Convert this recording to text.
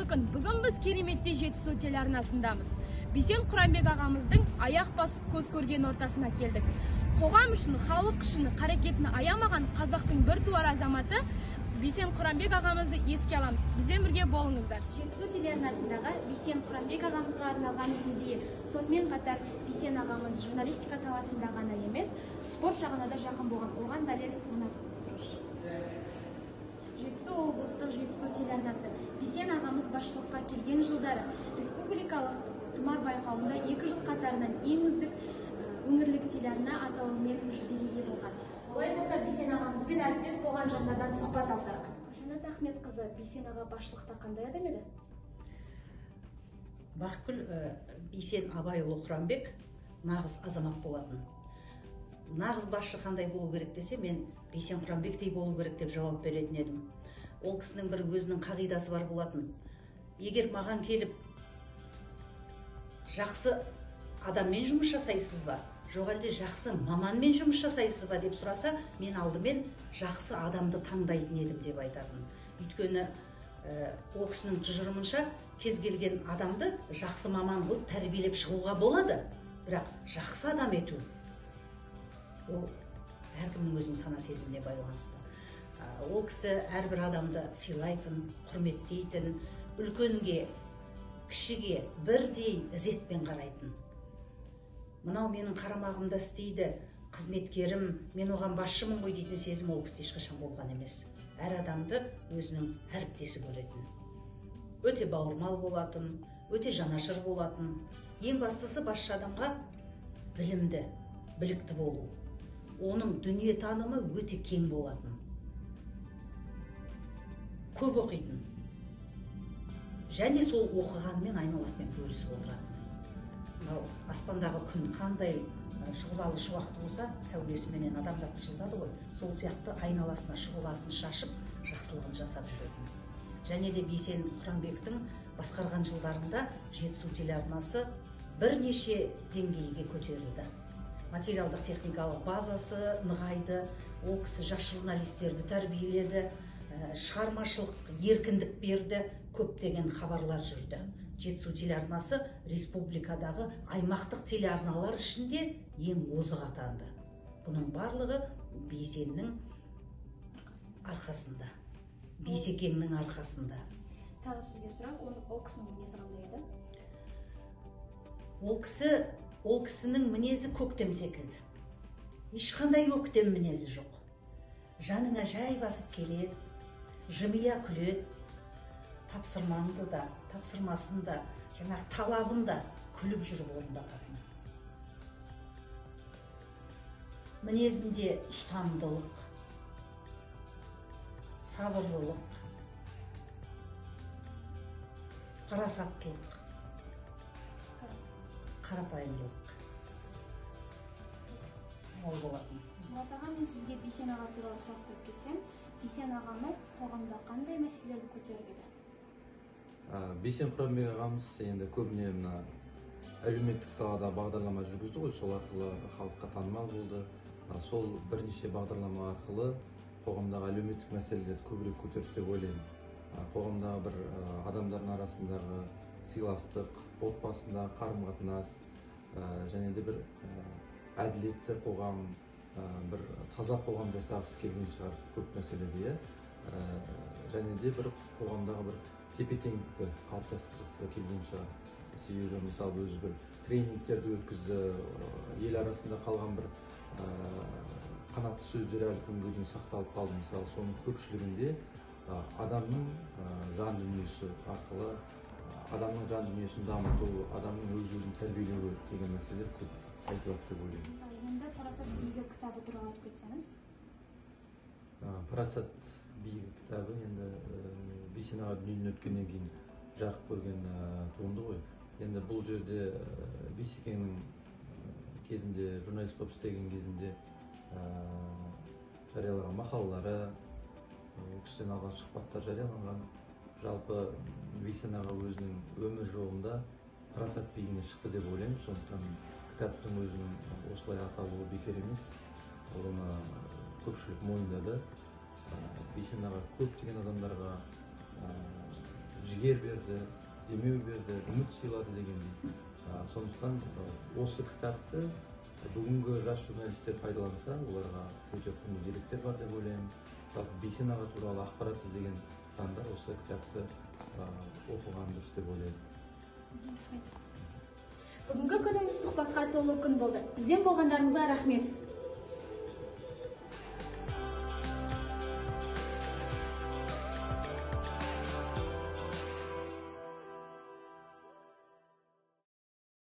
күн, бүгін біз кереметтей Жетісу телеарнасындамыз. Бейсен Құранбек ағамыздың аяқ басып көз көрген ортасына келдік. Қоғам үшін, халық үшін қарекетін аямаған қазақтың бір туар азаматы Бейсен Құранбек ағамызды еске аламыз. Бізбен бірге болыңыздар. Жетісу телеарнасындағы Бейсен Құранбек ағамызға арналған музей. Сонымен қатар Бейсен ағамыз журналистика саласында ғана емес, спорт жағына да жақын болған. Оған дәлел мына тұрыш. Жетісу облыстық Жетісу телеарнасы. Бейсен ағамыз басшылыққа келген жылдары республикалық тұмар байқауында 2 жыл қатарынан ең үздік өңірлік телеарна аталымымен жүлдеге ие болған. Олай болса, Бейсен ағамызбен әріптес болған жандардан сұхбат алсақ. Жанат Ахметқызы, Бейсен аға басшылықта қандай адам еді? Бақытгүл, Бейсен Абайұлы Құранбек нағыз азамат болатын. Нағыз басшы қандай болу керек десе, мен Бейсен Құранбектей болу керек деп жауап беретін едім. Ол кісінің бір өзінің қағидасы бар болатын. Егер маған келіп, жақсы адаммен жұмыс жасайсыз ба, жоқ әлде жақсы маманмен жұмыс жасайсыз ба деп сұраса, мен алдымен жақсы адамды таңдайтын едім деп айтатын. Өйткені ол кісінің тұжырымынша кез келген адамды жақсы маман қылып тәрбиелеп шығуға болады, бірақ жақсы адам ету ол әркімнің өзінің сана сезіміне байланысты. Ол кісі әрбір адамды сыйлайтын, құрметтейтін, үлкенге, кішіге бірдей ізетпен қарайтын. Мынау менің қарамағымда істейді, қызметкерім, мен оған басшымын ғой дейтін сезім ол кісіде ешқашан болған емес. Әр адамды өзінің әріптесі көретін. Өте бауырмал болатын, өте жанашыр болатын. Ең бастысы басшы адамға білімді, білікті болу. Оның дүние танымы өте кең болатын. Көп оқитын. Және сол оқығанмен айналасымен бөлісіп отыратын. Аспандағы күн қандай шұғылалы шуақты болса, сәулесіменен адамзатты жылдады ғой. Сол сияқты айналасына шұғыласын шашып, жақсылығын жасап жүретін. Және де Бейсен Құранбектің басқарған жылдарында Жетісу телеарнасы бірнеше деңгейге көтерілді. Материалдық техникалық базасы нығайды, ол кісі жас журналистерді тәрбиеледі, шығармашылық еркіндік берді, көптеген хабарлар жүрді. Жетісу телеарнасы республикадағы аймақтық телеарналар ішінде ең озық атанды. Бұның барлығы Бейсеннің арқасында, Бейсекеңнің арқасында. Тағы сізге сұрақ, ол кісінің мінезі қандай еді? Ол кісінің мінезі көктем секілді. Ешқандай өктем мінезі жоқ. Жаныңа жай басып келеді, жымия күледі, тапсырмаңды да, тапсырмасын да, жаңағы талабын да күліп жүріп орындататын. Мінезінде ұстамдылық, сабырлылық, парасаттылық, қарапайымдылық. Ол болатын. Мұрат аға, мен сізге Бейсен аға туралы сұрақ қойып кетсем, Бейсен ағамыз қоғамда қандай мәселелерді көтеріп еді? Бейсен Құранбек ағамыз енді көбіне әлеуметтік салада бағдарлама жүргізді ғой, сол арқылы халыққа танымал болды. Сол бірнеше бағдарлама арқылы қоғамдағы әлеуметтік мәселелерді көбірек көтерді деп ойлаймын. Қоғамдағы бір адамдардың арасындағы сыйластық, отбасындағы қарым-қатынас, және де бір әділетті қоғам, бір таза қоғам жасағысы келген шығар көп мәселеде, және де бір қоғамдағы бір тепе-теңдікті қалыптастырғысы келген шығар. Себебі мысалы өзі бір тренингтерді өткізді, ел арасында қалған бір қанатты сөздер әлі күнге дейін сақталып қалды. Мысалы соның көпшілігінде адамның жан дүниесі арқылы, адамның жан дүниесін дамыту, адамның өз-өзін тәрбиелеуі деген мәселелер көп айтылады деп ойлаймын. Енді Парасат биігі кітабы туралы айтып кетсеңіз? Парасат биігі кітабы енді Бейсен аға дүниеден өткеннен кейін жарық көрген туынды ғой. Енді бұл жерде Бейсекеңнің кезінде, журналист болып істеген кезінде жариялаған мақалалары, кісіден алған сұхбаттар жарияланған. Жалпы Бейсен аға өзінің өмір жолында Парасат биігіне шықты деп ойлаймын. Сондықтан кітаптың өзінің осылай аталуы бекер емес. Оны көпшілік мойындады. Бейсен аға көптеген адамдарға жігер берді, демеу берді, үміт сыйлады дегендей. Сондықтан осы кітапты бүгінгі жас журналистер пайдаланса, оларға өте құнды деректер бар деп ойлаймын. Жалпы Бейсен аға туралы ақпарат іздеген жандар осы кітапты оқыған дұрыс деп ойлаймын. Бүгінгі күніміз сұхбатқа толы күн болды. Бізбен болғандарыңызға рахмет.